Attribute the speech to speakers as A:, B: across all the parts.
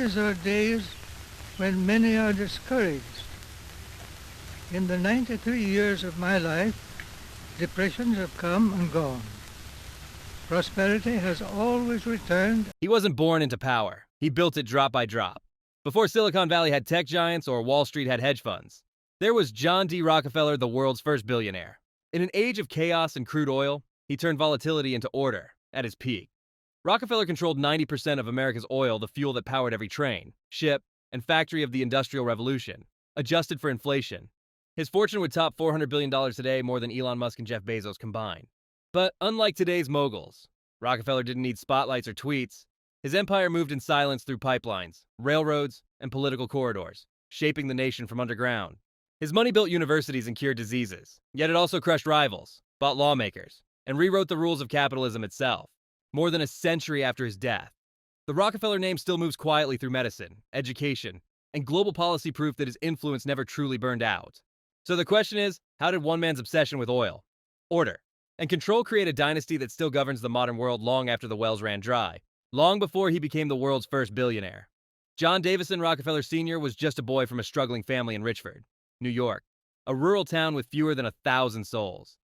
A: These are days when many are discouraged. In the 93 years of my life, depressions have come and gone. Prosperity has always returned.
B: He wasn't born into power. He built it drop by drop. Before Silicon Valley had tech giants or Wall Street had hedge funds, there was John D. Rockefeller, the world's first billionaire. In an age of chaos and crude oil, he turned volatility into order at his peak. Rockefeller controlled 90% of America's oil, the fuel that powered every train, ship, and factory of the Industrial Revolution, adjusted for inflation. His fortune would top $400 billion today, more than Elon Musk and Jeff Bezos combined. But unlike today's moguls, Rockefeller didn't need spotlights or tweets. His empire moved in silence through pipelines, railroads, and political corridors, shaping the nation from underground. His money built universities and cured diseases, yet it also crushed rivals, bought lawmakers, and rewrote the rules of capitalism itself. More than a century after his death, the Rockefeller name still moves quietly through medicine, education, and global policy, proof that his influence never truly burned out. So the question is, how did one man's obsession with oil, order, and control create a dynasty that still governs the modern world long after the wells ran dry, long before he became the world's first billionaire? John Davison Rockefeller Sr. was just a boy from a struggling family in Richford, New York, a rural town with fewer than 1,000 souls.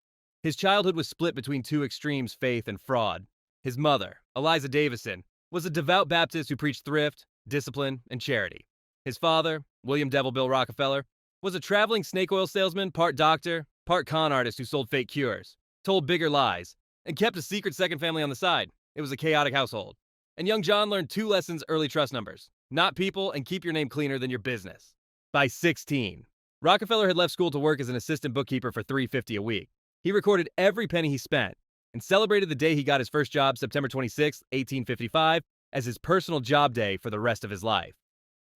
B: His childhood was split between two extremes, faith and fraud. His mother, Eliza Davison, was a devout Baptist who preached thrift, discipline, and charity. His father, William Devil Bill Rockefeller, was a traveling snake oil salesman, part doctor, part con artist who sold fake cures, told bigger lies, and kept a secret second family on the side. It was a chaotic household. And young John learned two lessons: early trust numbers, not people, and keep your name cleaner than your business. By 16, Rockefeller had left school to work as an assistant bookkeeper for $350 a week. He recorded every penny he spent and celebrated the day he got his first job, September 26, 1855, as his personal job day for the rest of his life.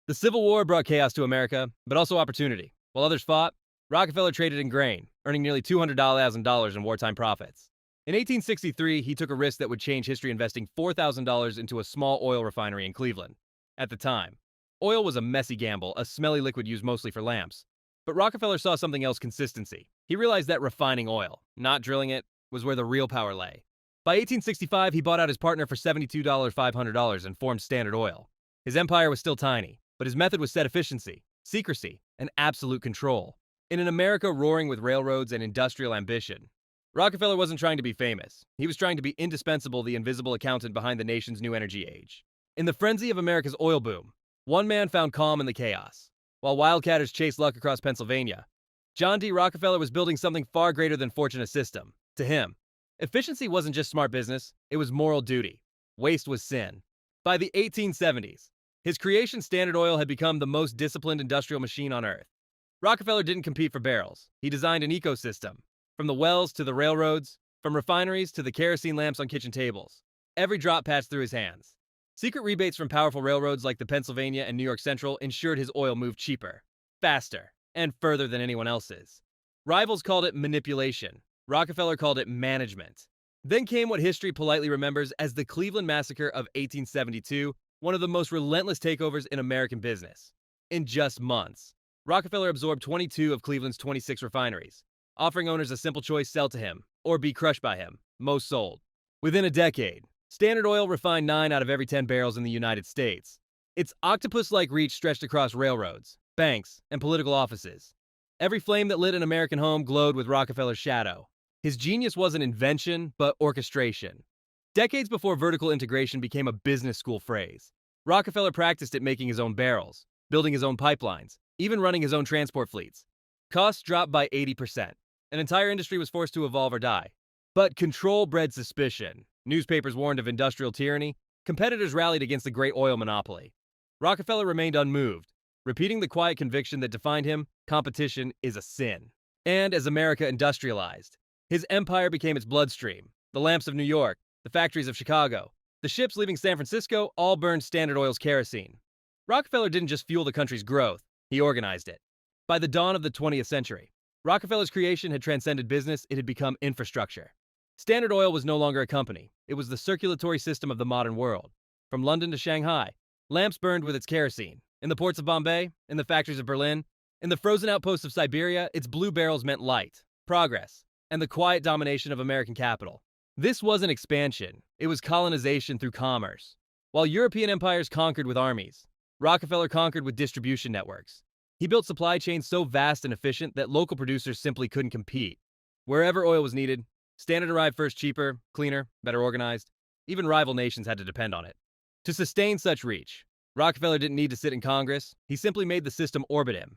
B: The Civil War brought chaos to America, but also opportunity. While others fought, Rockefeller traded in grain, earning nearly $200,000 in wartime profits. In 1863, he took a risk that would change history, investing $4,000 into a small oil refinery in Cleveland. At the time, oil was a messy gamble, a smelly liquid used mostly for lamps. But Rockefeller saw something else: consistency. He realized that refining oil, not drilling it, was where the real power lay. By 1865, he bought out his partner for $72,500 and formed Standard Oil. His empire was still tiny, but his method was set efficiency, secrecy, and absolute control. In an America roaring with railroads and industrial ambition, Rockefeller wasn't trying to be famous. He was trying to be indispensable, the invisible accountant behind the nation's new energy age. In the frenzy of America's oil boom, one man found calm in the chaos. While wildcatters chased luck across Pennsylvania, John D. Rockefeller was building something far greater than fortune a system. To him, efficiency wasn't just smart business, it was moral duty. Waste was sin. By the 1870s, his creation, Standard Oil, had become the most disciplined industrial machine on earth. Rockefeller didn't compete for barrels. He designed an ecosystem. From the wells to the railroads, from refineries to the kerosene lamps on kitchen tables, every drop passed through his hands. Secret rebates from powerful railroads like the Pennsylvania and New York Central ensured his oil moved cheaper, faster, and further than anyone else's. Rivals called it manipulation. Rockefeller called it management. Then came what history politely remembers as the Cleveland Massacre of 1872, one of the most relentless takeovers in American business. In just months, Rockefeller absorbed 22 of Cleveland's 26 refineries, offering owners a simple choice: sell to him or be crushed by him. Most sold. Within a decade, Standard Oil refined 9 out of every 10 barrels in the United States. Its octopus-like reach stretched across railroads, banks, and political offices. Every flame that lit an American home glowed with Rockefeller's shadow. His genius wasn't invention, but orchestration. Decades before vertical integration became a business school phrase, Rockefeller practiced it, making his own barrels, building his own pipelines, even running his own transport fleets. Costs dropped by 80%. An entire industry was forced to evolve or die. But control bred suspicion. Newspapers warned of industrial tyranny. Competitors rallied against the great oil monopoly. Rockefeller remained unmoved, repeating the quiet conviction that defined him: competition is a sin. And as America industrialized, his empire became its bloodstream. The lamps of New York, the factories of Chicago, the ships leaving San Francisco all burned Standard Oil's kerosene. Rockefeller didn't just fuel the country's growth, he organized it. By the dawn of the 20th century, Rockefeller's creation had transcended business, it had become infrastructure. Standard Oil was no longer a company, it was the circulatory system of the modern world. From London to Shanghai, lamps burned with its kerosene. In the ports of Bombay, in the factories of Berlin, in the frozen outposts of Siberia, its blue barrels meant light, progress, and the quiet domination of American capital. This wasn't expansion, it was colonization through commerce. While European empires conquered with armies, Rockefeller conquered with distribution networks. He built supply chains so vast and efficient that local producers simply couldn't compete. Wherever oil was needed, Standard arrived first cheaper, cleaner, better organized. Even rival nations had to depend on it. To sustain such reach, Rockefeller didn't need to sit in Congress. He simply made the system orbit him.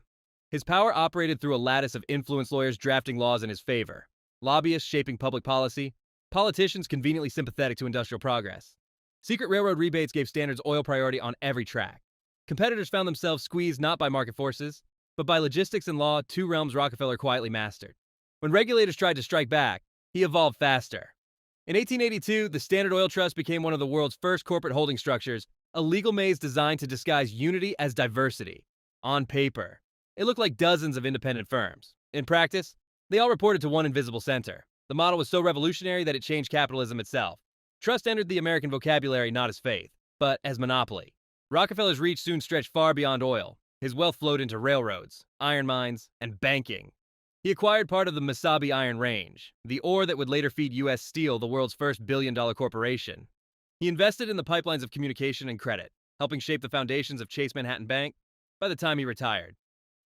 B: His power operated through a lattice of influence lawyers drafting laws in his favor, lobbyists shaping public policy, politicians conveniently sympathetic to industrial progress. Secret railroad rebates gave Standard's oil priority on every track. Competitors found themselves squeezed not by market forces, but by logistics and law, two realms Rockefeller quietly mastered. When regulators tried to strike back, he evolved faster. In 1882, the Standard Oil Trust became one of the world's first corporate holding structures, a legal maze designed to disguise unity as diversity. On paper, it looked like dozens of independent firms. In practice, they all reported to one invisible center. The model was so revolutionary that it changed capitalism itself. Trust entered the American vocabulary not as faith, but as monopoly. Rockefeller's reach soon stretched far beyond oil. His wealth flowed into railroads, iron mines, and banking. He acquired part of the Mesabi Iron Range, the ore that would later feed U.S. Steel, the world's first billion-dollar corporation. He invested in the pipelines of communication and credit, helping shape the foundations of Chase Manhattan Bank by the time he retired.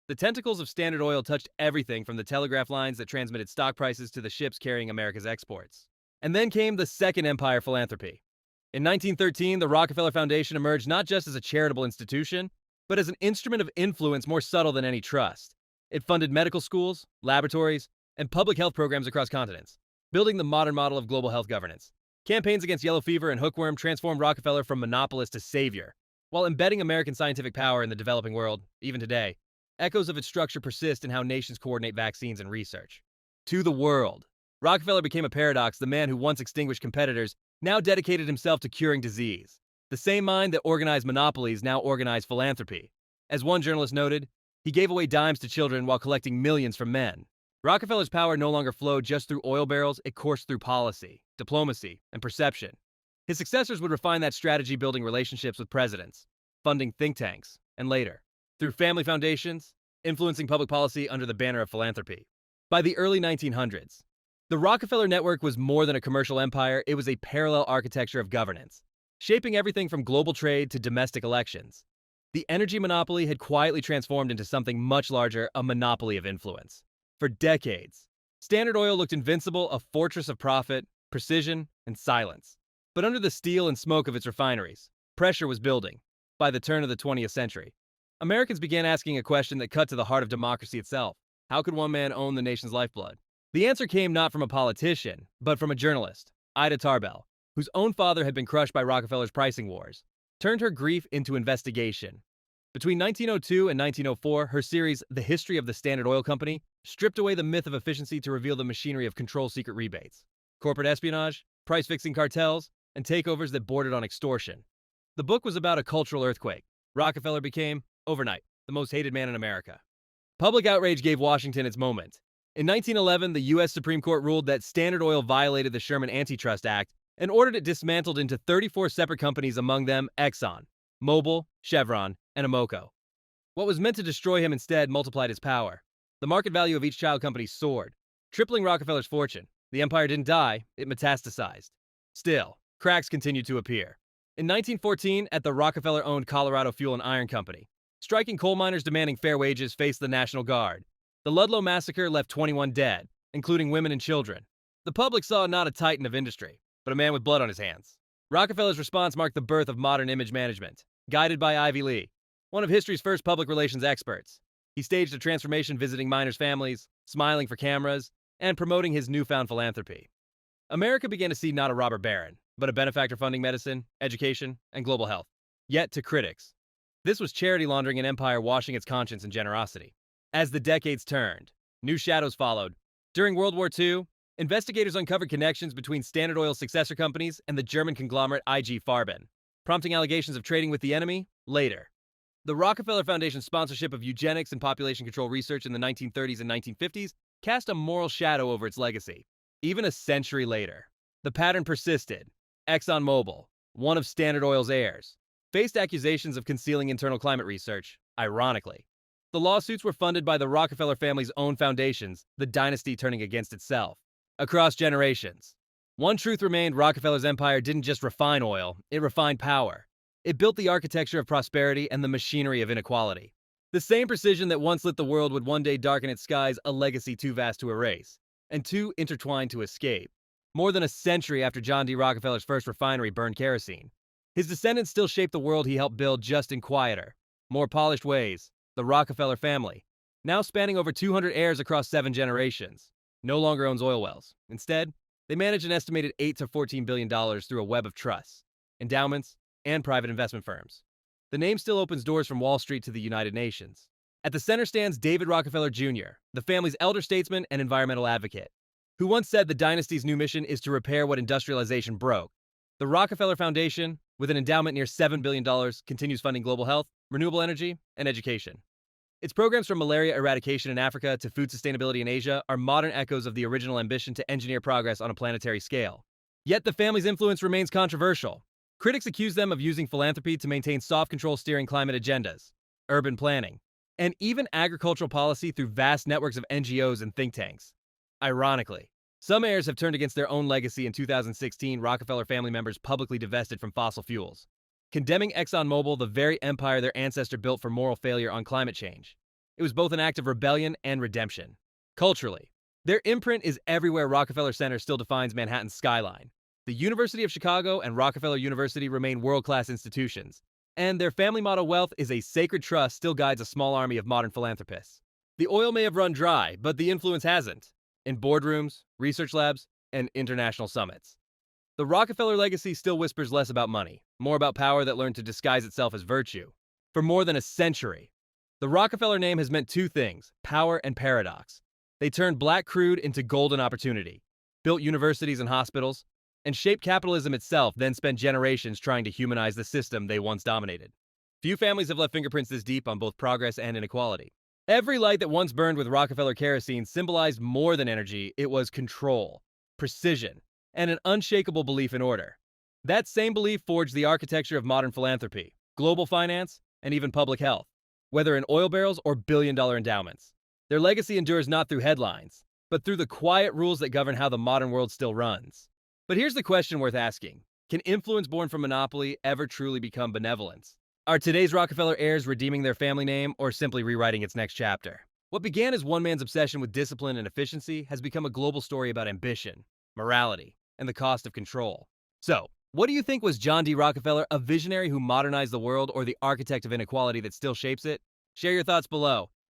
B: The tentacles of Standard Oil touched everything from the telegraph lines that transmitted stock prices to the ships carrying America's exports. And then came the Second Empire philanthropy. In 1913, the Rockefeller Foundation emerged not just as a charitable institution, but as an instrument of influence more subtle than any trust. It funded medical schools, laboratories, and public health programs across continents, building the modern model of global health governance. Campaigns against yellow fever and hookworm transformed Rockefeller from monopolist to savior, while embedding American scientific power in the developing world. Even today, echoes of its structure persist in how nations coordinate vaccines and research. To the world, Rockefeller became a paradox. The man who once extinguished competitors now dedicated himself to curing disease. The same mind that organized monopolies now organized philanthropy. As one journalist noted, he gave away dimes to children while collecting millions from men. Rockefeller's power no longer flowed just through oil barrels, it coursed through policy, diplomacy, and perception. His successors would refine that strategy, building relationships with presidents, funding think tanks, and later, through family foundations, influencing public policy under the banner of philanthropy. By the early 1900s, the Rockefeller network was more than a commercial empire, it was a parallel architecture of governance, shaping everything from global trade to domestic elections. The energy monopoly had quietly transformed into something much larger, a monopoly of influence. For decades, Standard Oil looked invincible, a fortress of profit, precision, and silence. But under the steel and smoke of its refineries, pressure was building. By the turn of the 20th century, Americans began asking a question that cut to the heart of democracy itself. How could one man own the nation's lifeblood? The answer came not from a politician, but from a journalist, Ida Tarbell, whose own father had been crushed by Rockefeller's pricing wars, turned her grief into investigation. Between 1902 and 1904, her series, The History of the Standard Oil Company, stripped away the myth of efficiency to reveal the machinery of control secret rebates, corporate espionage, price-fixing cartels, and takeovers that bordered on extortion. The book was about a cultural earthquake. Rockefeller became, overnight, the most hated man in America. Public outrage gave Washington its moment. In 1911, the U.S. Supreme Court ruled that Standard Oil violated the Sherman Antitrust Act and ordered it dismantled into 34 separate companies, among them Exxon, Mobil, Chevron, and Amoco. What was meant to destroy him instead multiplied his power. The market value of each child company soared, tripling Rockefeller's fortune. The empire didn't die, it metastasized. Still, cracks continued to appear. In 1914, at the Rockefeller-owned Colorado Fuel and Iron Company, striking coal miners demanding fair wages faced the National Guard. The Ludlow massacre left 21 dead, including women and children. The public saw not a titan of industry, but a man with blood on his hands. Rockefeller's response marked the birth of modern image management, guided by Ivy Lee, one of history's first public relations experts. He staged a transformation, visiting miners' families, smiling for cameras, and promoting his newfound philanthropy. America began to see not a robber baron, but a benefactor funding medicine, education, and global health. Yet, to critics, this was charity laundering, an empire washing its conscience in generosity. As the decades turned, new shadows followed. During World War II, investigators uncovered connections between Standard Oil's successor companies and the German conglomerate IG Farben, prompting allegations of trading with the enemy later. The Rockefeller Foundation's sponsorship of eugenics and population control research in the 1930s and 1950s cast a moral shadow over its legacy. Even a century later, the pattern persisted. ExxonMobil, one of Standard Oil's heirs, faced accusations of concealing internal climate research, ironically. The lawsuits were funded by the Rockefeller family's own foundations, the dynasty turning against itself. Across generations, one truth remained: Rockefeller's empire didn't just refine oil, it refined power. It built the architecture of prosperity and the machinery of inequality. The same precision that once lit the world would one day darken its skies, a legacy too vast to erase, and too intertwined to escape. More than a century after John D. Rockefeller's first refinery burned kerosene, his descendants still shape the world he helped build, just in quieter, more polished ways. The Rockefeller family, now spanning over 200 heirs across 7 generations, no longer owns oil wells. Instead, they manage an estimated $8 to $14 billion through a web of trusts, endowments, and private investment firms. The name still opens doors from Wall Street to the United Nations. At the center stands David Rockefeller Jr., the family's elder statesman and environmental advocate, who once said the dynasty's new mission is to repair what industrialization broke. The Rockefeller Foundation, with an endowment near $7 billion, continues funding global health, renewable energy, and education. Its programs from malaria eradication in Africa to food sustainability in Asia are modern echoes of the original ambition to engineer progress on a planetary scale. Yet the family's influence remains controversial. Critics accuse them of using philanthropy to maintain soft control steering climate agendas, urban planning, and even agricultural policy through vast networks of NGOs and think tanks. Ironically, some heirs have turned against their own legacy. In 2016, Rockefeller family members publicly divested from fossil fuels, condemning ExxonMobil, the very empire their ancestor built, for moral failure on climate change. It was both an act of rebellion and redemption. Culturally, their imprint is everywhere. Rockefeller Center still defines Manhattan's skyline. The University of Chicago and Rockefeller University remain world-class institutions, and their family motto, wealth is a sacred trust, still guides a small army of modern philanthropists. The oil may have run dry, but the influence hasn't. In boardrooms, research labs, and international summits. The Rockefeller legacy still whispers less about money, more about power that learned to disguise itself as virtue. For more than a century, the Rockefeller name has meant two things: power and paradox. They turned black crude into golden opportunity, built universities and hospitals, and shaped capitalism itself, then spent generations trying to humanize the system they once dominated. Few families have left fingerprints this deep on both progress and inequality. Every light that once burned with Rockefeller kerosene symbolized more than energy. It was control, precision, and an unshakable belief in order. That same belief forged the architecture of modern philanthropy, global finance, and even public health, whether in oil barrels or billion-dollar endowments. Their legacy endures not through headlines, but through the quiet rules that govern how the modern world still runs. But here's the question worth asking: can influence born from monopoly ever truly become benevolence? Are today's Rockefeller heirs redeeming their family name, or simply rewriting its next chapter? What began as one man's obsession with discipline and efficiency has become a global story about ambition, morality, and the cost of control. So, what do you think? Was John D. Rockefeller a visionary who modernized the world, or the architect of inequality that still shapes it? Share your thoughts below.